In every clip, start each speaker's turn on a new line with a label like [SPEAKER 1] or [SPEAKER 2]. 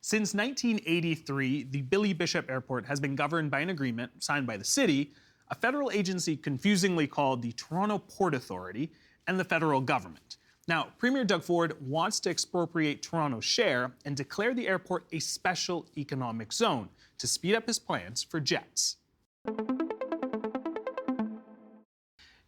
[SPEAKER 1] Since 1983, the Billy Bishop Airport has been governed by an agreement signed by the city, a federal agency confusingly called the Toronto Port Authority, and the federal government. Now, Premier Doug Ford wants to expropriate Toronto's share and declare the airport a special economic zone to speed up his plans for jets.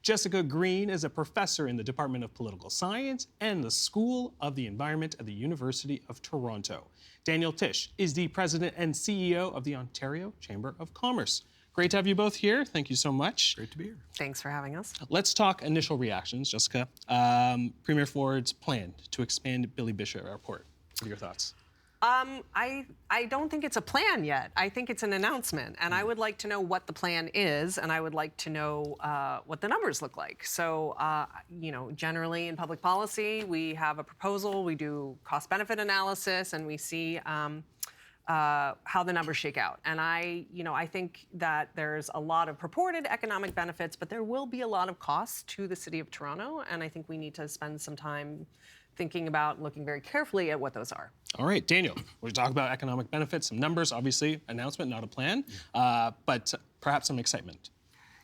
[SPEAKER 1] Jessica Green is a professor in the Department of Political Science and the School of the Environment at the University of Toronto. Daniel Tisch is the president and CEO of the Ontario Chamber of Commerce. Great to have you both here. Thank you so much.
[SPEAKER 2] Great to be here.
[SPEAKER 3] Thanks for having us.
[SPEAKER 1] Let's talk initial reactions, Jessica. Premier Ford's plan to expand Billy Bishop Airport. What are your thoughts?
[SPEAKER 3] I don't think it's a plan yet. I think it's an announcement, and I would like to know what the plan is, and I would like to know what the numbers look like. So, generally in public policy, we have a proposal, we do cost-benefit analysis, and we see how the numbers shake out. And I think that there's a lot of purported economic benefits, but there will be a lot of costs to the City of Toronto, and I think we need to spend some time thinking about looking very carefully at what those are.
[SPEAKER 1] All right, Daniel, we're talking about economic benefits, some numbers, obviously, announcement, not a plan, but perhaps some excitement.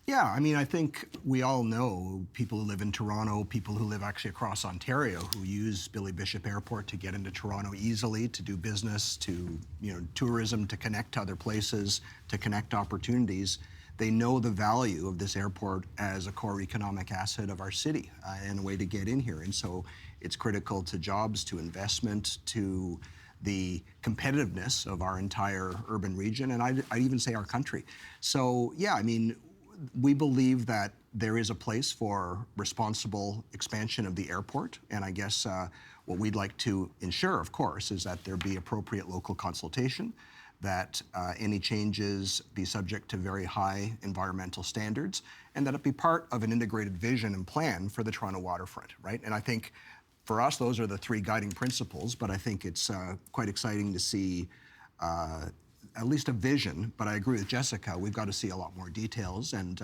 [SPEAKER 2] Yeah, I mean, I think we all know people who live in Toronto, people who live actually across Ontario who use Billy Bishop Airport to get into Toronto easily, to do business, to, tourism, to connect to other places, to connect opportunities. They know the value of this airport as a core economic asset of our city and a way to get in here. And so it's critical to jobs, to investment, to the competitiveness of our entire urban region, and I'd even say our country. So, yeah, I mean, we believe that there is a place for responsible expansion of the airport, and I guess what we'd like to ensure, of course, is that there be appropriate local consultation, that any changes be subject to very high environmental standards, and that it be part of an integrated vision and plan for the Toronto waterfront, right? And I think for us, those are the three guiding principles, but I think it's quite exciting to see at least a vision, but I agree with Jessica, we've got to see a lot more details, and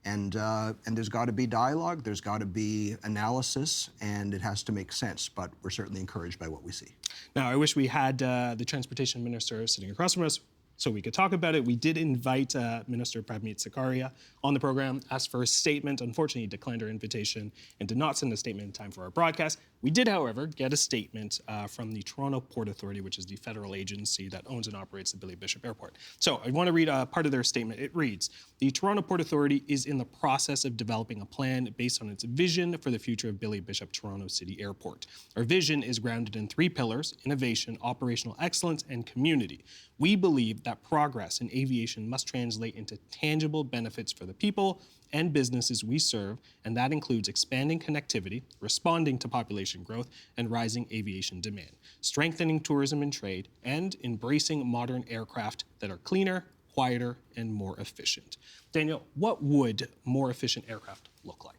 [SPEAKER 2] there's got to be dialogue, there's got to be analysis, and it has to make sense, but we're certainly encouraged by what we see.
[SPEAKER 1] Now, I wish we had the Transportation Minister sitting across from us so we could talk about it. We did invite Minister Pravmeet Sakaria on the program, asked for a statement. Unfortunately, he declined our invitation and did not send a statement in time for our broadcast. We did, however, get a statement from the Toronto Port Authority, which is the federal agency that owns and operates the Billy Bishop Airport. So I want to read part of their statement. It reads, "The Toronto Port Authority is in the process of developing a plan based on its vision for the future of Billy Bishop Toronto City Airport. Our vision is grounded in three pillars: innovation, operational excellence, and community. We believe that progress in aviation must translate into tangible benefits for the people and businesses we serve, and that includes expanding connectivity, responding to population growth and rising aviation demand, strengthening tourism and trade, and embracing modern aircraft that are cleaner, quieter, and more efficient." Daniel, what would more efficient aircraft look like?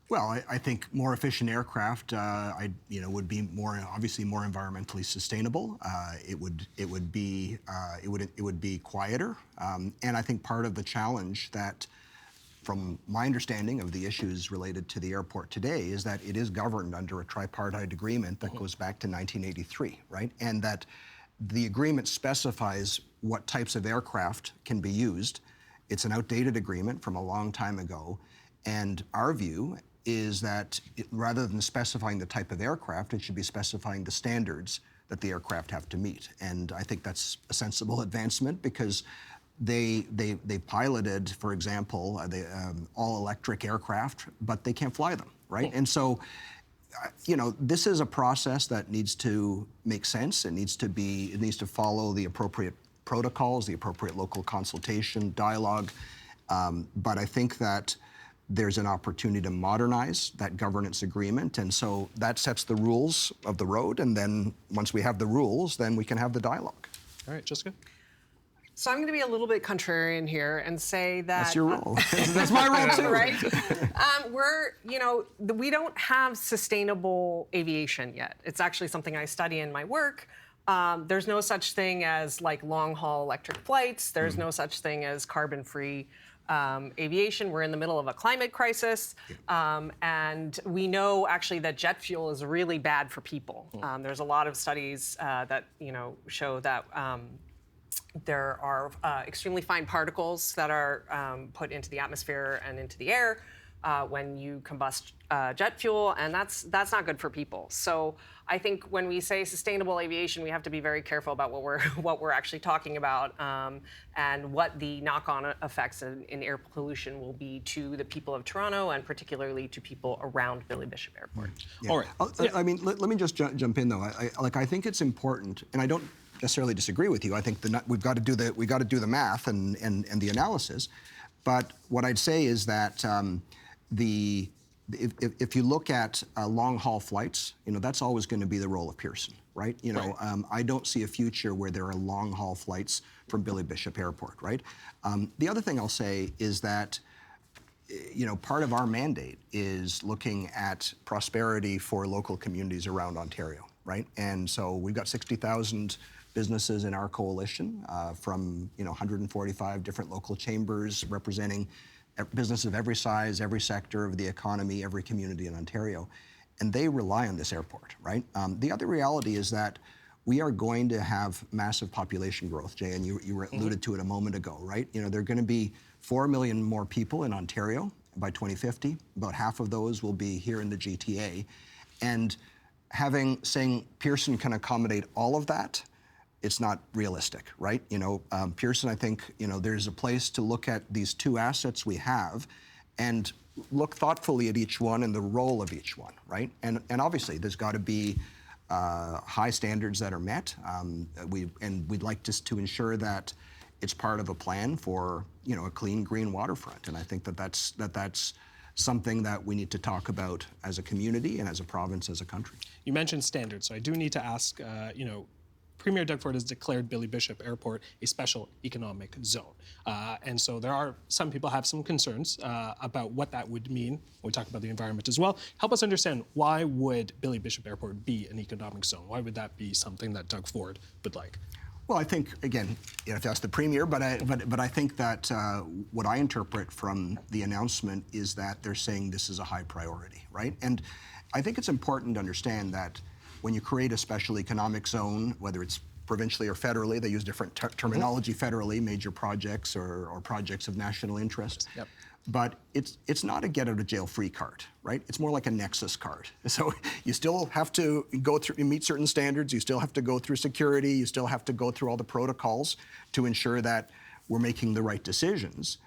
[SPEAKER 2] Well, I think more efficient aircraft, would be obviously more environmentally sustainable. It would be quieter, and I think part of the challenge that, from my understanding of the issues related to the airport today, is that it is governed under a tripartite agreement that goes back to 1983, right? And that the agreement specifies what types of aircraft can be used. It's an outdated agreement from a long time ago, and our view is that rather than specifying the type of aircraft, it should be specifying the standards that the aircraft have to meet. And I think that's a sensible advancement, because they piloted, for example, all-electric aircraft, but they can't fly them, right? And so, this is a process that needs to make sense. It needs to follow the appropriate protocols, the appropriate local consultation, dialogue. But I think that there's an opportunity to modernize that governance agreement, and so that sets the rules of the road, and then once we have the rules, then we can have the dialogue.
[SPEAKER 1] All right, Jessica?
[SPEAKER 3] So I'm going to be a little bit contrarian here and say that...
[SPEAKER 2] That's your role. That's my role too.
[SPEAKER 3] Right? We don't have sustainable aviation yet. It's actually something I study in my work. There's no such thing as long-haul electric flights. There's no such thing as carbon-free aviation. We're in the middle of a climate crisis, and we know actually that jet fuel is really bad for people. There's a lot of studies that show that there are extremely fine particles that are put into the atmosphere and into the air when you combust jet fuel, and that's not good for people. So I think when we say sustainable aviation, we have to be very careful about what we're actually talking about, and what the knock-on effects in air pollution will be to the people of Toronto, and particularly to people around Billy Bishop Airport.
[SPEAKER 1] All right.
[SPEAKER 2] I mean, let me just jump in though. I think it's important, and I don't necessarily disagree with you. I think we've got to do the math and the analysis. But what I'd say is that if you look at long-haul flights, that's always going to be the role of Pearson, right? I don't see a future where there are long-haul flights from Billy Bishop Airport, right? The other thing I'll say is that part of our mandate is looking at prosperity for local communities around Ontario, right? And so we've got 60,000 businesses in our coalition from 145 different local chambers representing businesses of every size, every sector of the economy, every community in Ontario, and they rely on this airport, right? The other reality is that we are going to have massive population growth, Jay, and you alluded to it a moment ago, right? There are going to be 4 million more people in Ontario by 2050. About half of those will be here in the GTA, and saying Pearson can accommodate all of that, it's not realistic, right? Pearson, I think, there's a place to look at these two assets we have and look thoughtfully at each one and the role of each one, right? And obviously, there's got to be high standards that are met. We'd like to ensure that it's part of a plan for, a clean, green waterfront. And I think that's something that we need to talk about as a community and as a province, as a country.
[SPEAKER 1] You mentioned standards, so I do need to ask, Premier Doug Ford has declared Billy Bishop Airport a special economic zone. And so some people have some concerns about what that would mean when we talk about the environment as well. Help us understand, why would Billy Bishop Airport be an economic zone? Why would that be something that Doug Ford would like?
[SPEAKER 2] Well, I think, again, if that's the Premier, but I think that what I interpret from the announcement is that they're saying this is a high priority, right? And I think it's important to understand that when you create a special economic zone, whether it's provincially or federally, they use different terminology federally, major projects or projects of national interest. Yep. But it's not a get-out-of-jail-free card, right? It's more like a Nexus card. So you still have to go through, meet certain standards, you still have to go through security, you still have to go through all the protocols to ensure that we're making the right decisions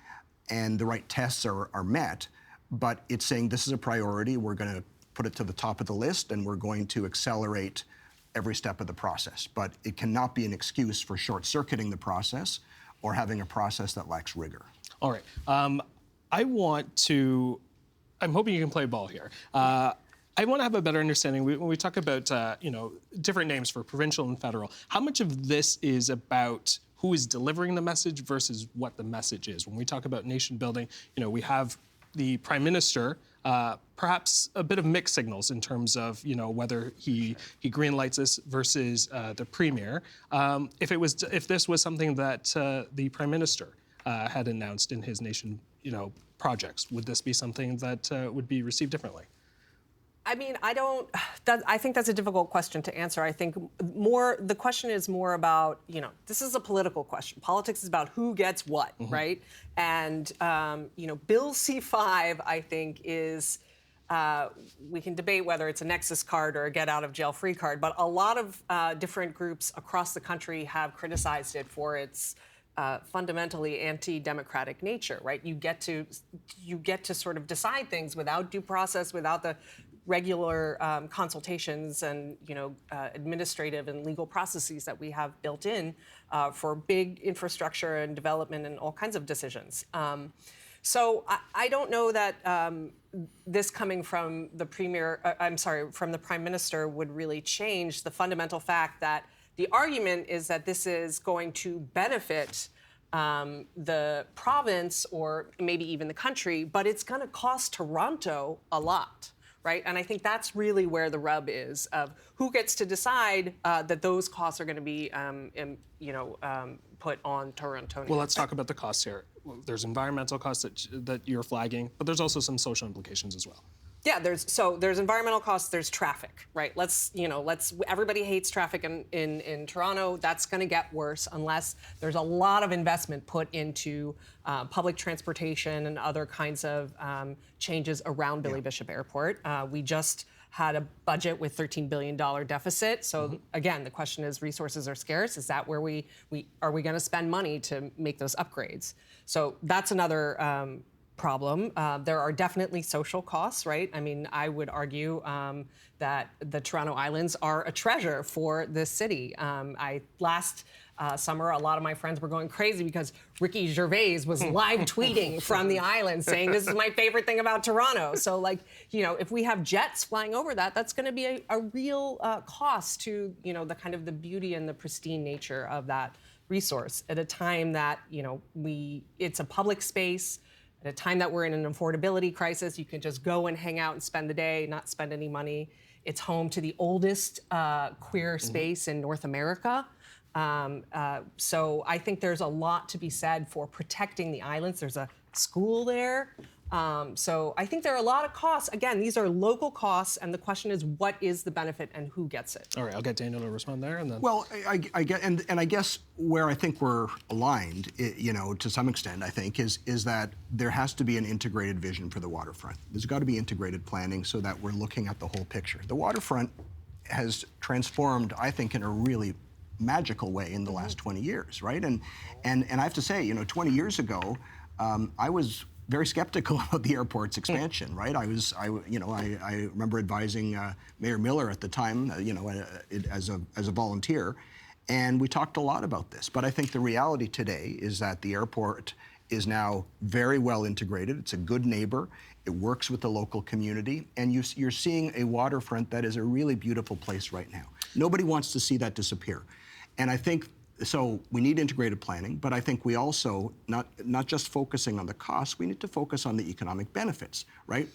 [SPEAKER 2] and the right tests are met. But it's saying this is a priority, we're going to put it to the top of the list, and we're going to accelerate every step of the process. But it cannot be an excuse for short-circuiting the process or having a process that lacks rigor.
[SPEAKER 1] All right. I'm hoping you can play ball here. I want to have a better understanding, when we talk about different names for provincial and federal, how much of this is about who is delivering the message versus what the message is? When we talk about nation building, we have the Prime Minister, perhaps a bit of mixed signals in terms of whether he greenlights this versus the Premier. If this was something that the Prime Minister had announced in his nation projects, would this be something that would be received differently?
[SPEAKER 3] I mean, I think that's a difficult question to answer. I think the question is more about, this is a political question. Politics is about who gets what, right? And, Bill C-5, I think, is, we can debate whether it's a Nexus card or a get-out-of-jail-free card, but a lot of different groups across the country have criticized it for its fundamentally anti-democratic nature, right? You get to sort of decide things without due process, without the regular consultations and administrative and legal processes that we have built in for big infrastructure and development and all kinds of decisions. So I don't know that this coming from the from the Prime Minister would really change the fundamental fact that the argument is that this is going to benefit the province or maybe even the country, but it's going to cost Toronto a lot, right? And I think that's really where the rub is of who gets to decide that those costs are going to be, put on Torontonians.
[SPEAKER 1] Well, let's talk about the costs here. There's environmental costs that you're flagging, but there's also some social implications as well.
[SPEAKER 3] Yeah, there's environmental costs, there's traffic, right? Everybody hates traffic in Toronto. That's going to get worse unless there's a lot of investment put into public transportation and other kinds of changes around Billy Bishop Airport. We just had a budget with $13 billion deficit. So again, the question is, resources are scarce. Is that where are we going to spend money to make those upgrades? So that's another problem. There are definitely social costs, right? I mean, I would argue that the Toronto Islands are a treasure for this city. Last summer, a lot of my friends were going crazy because Ricky Gervais was live tweeting from the island saying, this is my favorite thing about Toronto. So if we have jets flying over that's going to be a real cost to, the kind of the beauty and the pristine nature of that resource at a time that, it's a public space. At a time that we're in an affordability crisis, you can just go and hang out and spend the day, not spend any money. It's home to the oldest queer space in North America. So I think there's a lot to be said for protecting the islands. There's a school there. So I think there are a lot of costs. Again, these are local costs, and the question is, what is the benefit and who gets it?
[SPEAKER 1] All right, I'll get Daniel to respond there, and then.
[SPEAKER 2] Well, I get, and I guess where I think we're aligned, to some extent, I think, is that there has to be an integrated vision for the waterfront. There's got to be integrated planning so that we're looking at the whole picture. The waterfront has transformed, I think, in a really magical way in the last 20 years, right? And I have to say, 20 years ago, I was very skeptical about the airport's expansion, right? I remember advising Mayor Miller at the time, as a volunteer, and we talked a lot about this. But I think the reality today is that the airport is now very well integrated. It's a good neighbor. It works with the local community, and you're seeing a waterfront that is a really beautiful place right now. Nobody wants to see that disappear, and I think. So we need integrated planning, but I think we also, not just focusing on the costs, we need to focus on the economic benefits, right?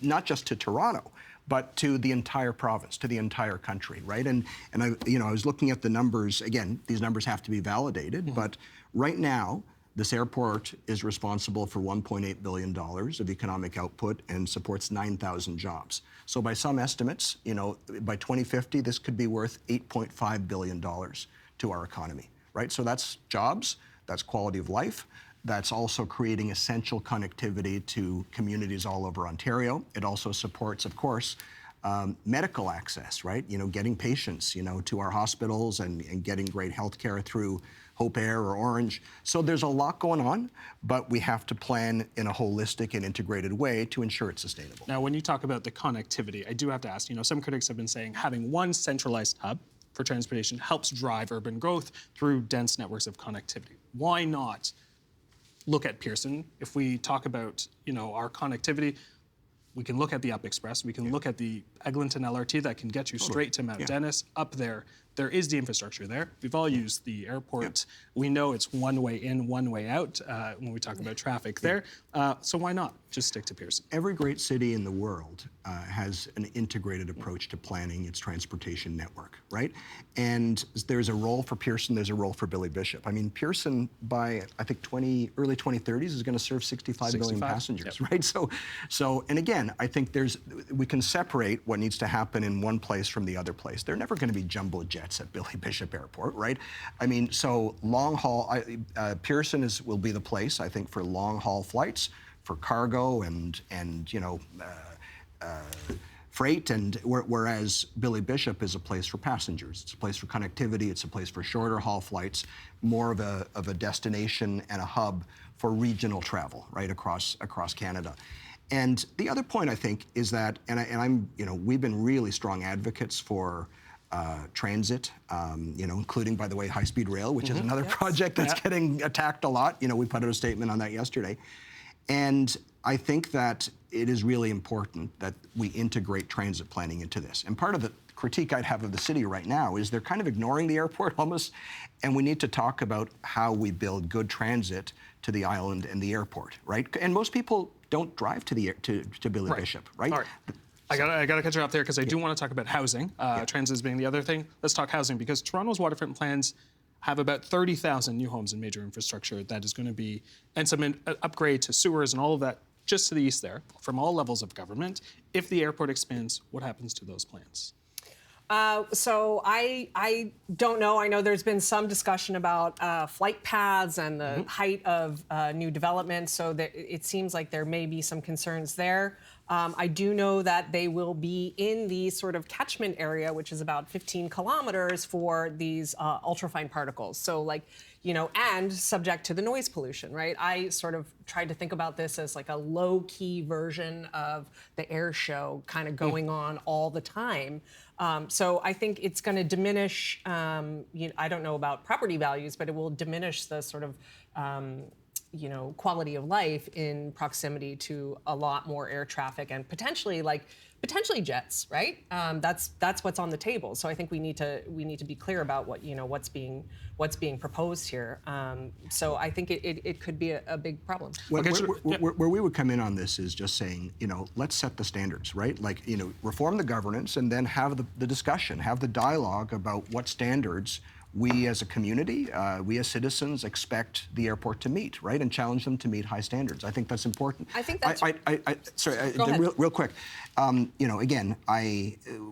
[SPEAKER 2] Not just to Toronto, but to the entire province, to the entire country, right? And I was looking at the numbers, again, these numbers have to be validated, but right now, this airport is responsible for $1.8 billion of economic output and supports 9,000 jobs. So by some estimates, by 2050, this could be worth $8.5 billion to our economy, right? So that's jobs, that's quality of life, that's also creating essential connectivity to communities all over Ontario. It also supports, of course, medical access, right? Getting patients, to our hospitals and getting great health care through Hope Air or Orange. So there's a lot going on, but we have to plan in a holistic and integrated way to ensure it's sustainable.
[SPEAKER 1] Now, when you talk about the connectivity, I do have to ask, some critics have been saying having one centralized hub for transportation helps drive urban growth through dense networks of connectivity. Why not look at Pearson? If we talk about, our connectivity, we can look at the Up Express, we can look at the Eglinton LRT that can get you straight to Mount Dennis. Up there, there is the infrastructure there. We've all used the airport. We know it's one way in, one way out when we talk about traffic there. So why not just stick to Pearson?
[SPEAKER 2] Every great city in the world has an integrated approach to planning its transportation network, right? And there's a role for Pearson, there's a role for Billy Bishop. I mean, Pearson by, I think, early 2030s is going to serve 65 million passengers, right? So, and again, I think we can separate what needs to happen in one place from the other place. They're never going to be jumbo jets at Billy Bishop Airport, right? I mean, so long haul, Pearson will be the place, I think, for long haul flights, for cargo and freight, and whereas Billy Bishop is a place for passengers. It's a place for connectivity. It's a place for shorter haul flights, more of a destination and a hub for regional travel, right, across Canada. And the other point I think is that, we've been really strong advocates for transit, including, by the way, high-speed rail, which is another project that's getting attacked a lot. We put out a statement on that yesterday. And I think that it is really important that we integrate transit planning into this. And part of the critique I'd have of the city right now is they're kind of ignoring the airport almost, and we need to talk about how we build good transit to the island and the airport, right? And most people don't drive to Billy Bishop, right?
[SPEAKER 1] I gotta cut you off there because I do want to talk about housing, transit being the other thing. Let's talk housing because Toronto's waterfront plans have about 30,000 new homes and major infrastructure that is going to be, and some upgrade to sewers and all of that just to the east there from all levels of government. If the airport expands, what happens to those plans?
[SPEAKER 3] So I don't know. I know there's been some discussion about flight paths and the height of new development, so that it seems like there may be some concerns there. I do know that they will be in the sort of catchment area, which is about 15 kilometers for these ultrafine particles. So like, and subject to the noise pollution, right? I sort of tried to think about this as like a low-key version of the air show kind of going on all the time. So I think it's going to diminish, I don't know about property values, but it will diminish the sort of, quality of life in proximity to a lot more air traffic and potentially jets, right? That's what's on the table. So I think we need to be clear about what's being proposed here. So I think it could be a big problem.
[SPEAKER 2] Where we would come in on this is just saying, let's set the standards, right? Like, reform the governance and then have the discussion, have the dialogue about what standards we as a community, we as citizens expect the airport to meet, right? And challenge them to meet high standards. I think that's important.
[SPEAKER 3] I think that's...
[SPEAKER 2] Sorry,
[SPEAKER 3] Go ahead.
[SPEAKER 2] real quick. Again,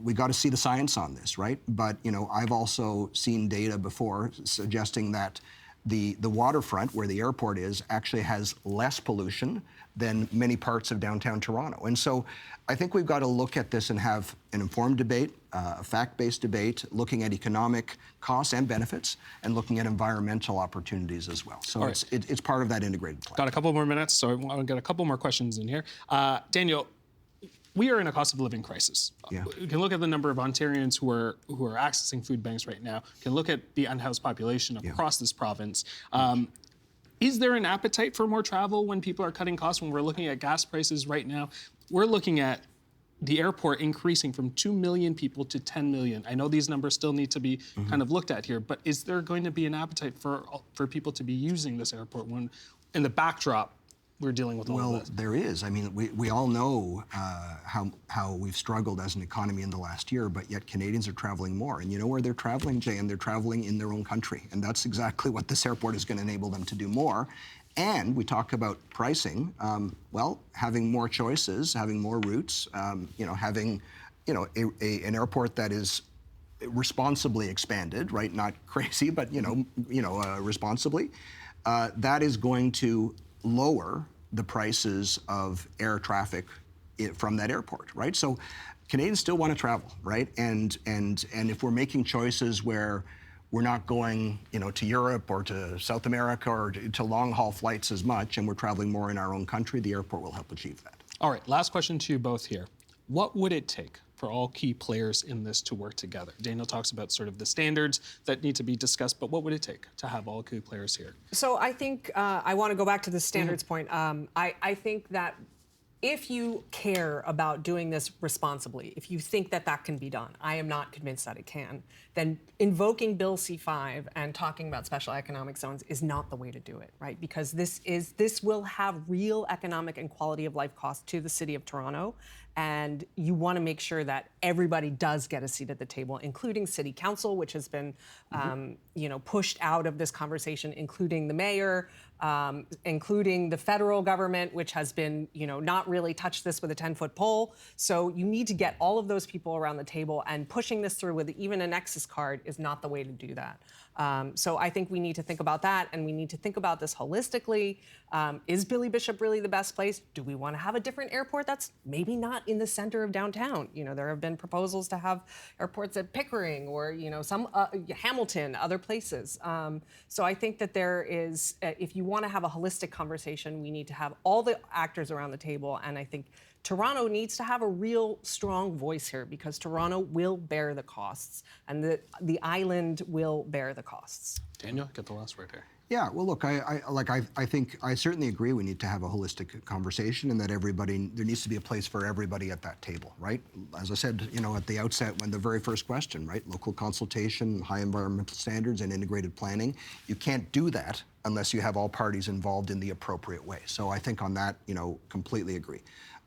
[SPEAKER 2] we got to see the science on this, right? But, I've also seen data before suggesting that the waterfront, where the airport is, actually has less pollution than many parts of downtown Toronto. And so I think we've got to look at this and have an informed debate, a fact-based debate, looking at economic costs and benefits, and looking at environmental opportunities as well. So it's part of that integrated plan.
[SPEAKER 1] Got a couple more minutes, so I want to get a couple more questions in here. Daniel, we are in a cost of living crisis.
[SPEAKER 2] Yeah.
[SPEAKER 1] You can look at the number of Ontarians who are accessing food banks right now. You can look at the unhoused population across this province. Is there an appetite for more travel when people are cutting costs? When we're looking at gas prices right now, we're looking at the airport increasing from 2 million people to 10 million. I know these numbers still need to be kind of looked at here, but is there going to be an appetite for people to be using this airport when, in the backdrop, we're dealing with all of this?
[SPEAKER 2] Well, there is. I mean, we all know how we've struggled as an economy in the last year, but yet Canadians are traveling more. And you know where they're traveling, Jay? And they're traveling in their own country. And that's exactly what this airport is going to enable them to do more. And we talk about pricing. Well, having more choices, having more routes, having an airport that is responsibly expanded, right? Not crazy, but responsibly. That is going to lower the prices of air traffic from that airport, right? So Canadians still want to travel, right? And if we're making choices where we're not going, to Europe or to South America or to long-haul flights as much, and we're traveling more in our own country, the airport will help achieve that.
[SPEAKER 1] All right, last question to you both here. What would it take for all key players in this to work together? Daniel talks about sort of the standards that need to be discussed, but what would it take to have all key players here?
[SPEAKER 3] So I think I want to go back to the standards point. I think that if you care about doing this responsibly, if you think that that can be done, I am not convinced that it can, then invoking Bill C-5 and talking about special economic zones is not the way to do it, right? Because this will have real economic and quality of life costs to the City of Toronto, and you want to make sure that everybody does get a seat at the table, including City Council, which has been, pushed out of this conversation, including the mayor, including the federal government, which has been, not really touched this with a 10-foot pole. So you need to get all of those people around the table, and pushing this through with even a Nexus card is not the way to do that. So I think we need to think about that, and we need to think about this holistically. Is Billy Bishop really the best place? Do we want to have a different airport that's maybe not in the center of downtown? There have been proposals to have airports at Pickering or, some Hamilton, other places. So I think that there is, if you want to have a holistic conversation, we need to have all the actors around the table, and I think Toronto needs to have a real strong voice here, because Toronto will bear the costs, and the island will bear the costs.
[SPEAKER 1] Daniel, get the last word here.
[SPEAKER 2] Yeah, well, look, I think I certainly agree we need to have a holistic conversation, and that there needs to be a place for everybody at that table, right? As I said, at the outset, when the very first question, right? Local consultation, high environmental standards, and integrated planning. You can't do that unless you have all parties involved in the appropriate way. So I think on that, completely agree.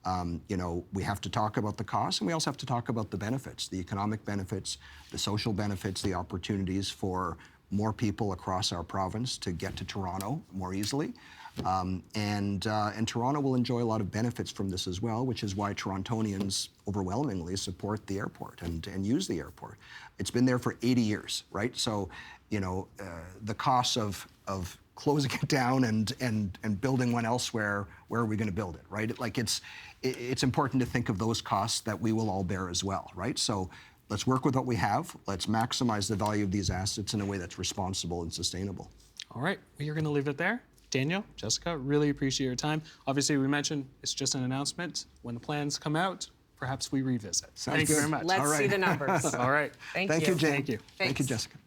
[SPEAKER 2] You know, we have to talk about the costs, and we also have to talk about the benefits, the economic benefits, the social benefits, the opportunities for more people across our province to get to Toronto more easily. And Toronto will enjoy a lot of benefits from this as well, which is why Torontonians overwhelmingly support the airport and use the airport. It's been there for 80 years, right? So, you know, the costs of closing it down and building one elsewhere, where are we going to build it, right? Like it's important to think of those costs that we will all bear as well, right? So let's work with what we have. Let's maximize the value of these assets in a way that's responsible and sustainable.
[SPEAKER 1] All right, we are going to leave it there. Daniel, Jessica, really appreciate your time. Obviously, we mentioned it's just an announcement. When the plans come out, perhaps we revisit. Thank you very much.
[SPEAKER 3] Let's see the numbers.
[SPEAKER 1] All right.
[SPEAKER 3] Thank
[SPEAKER 2] Thank you, Jane.
[SPEAKER 1] Thank you.
[SPEAKER 2] Thank you,
[SPEAKER 3] Thanks.
[SPEAKER 2] Jessica.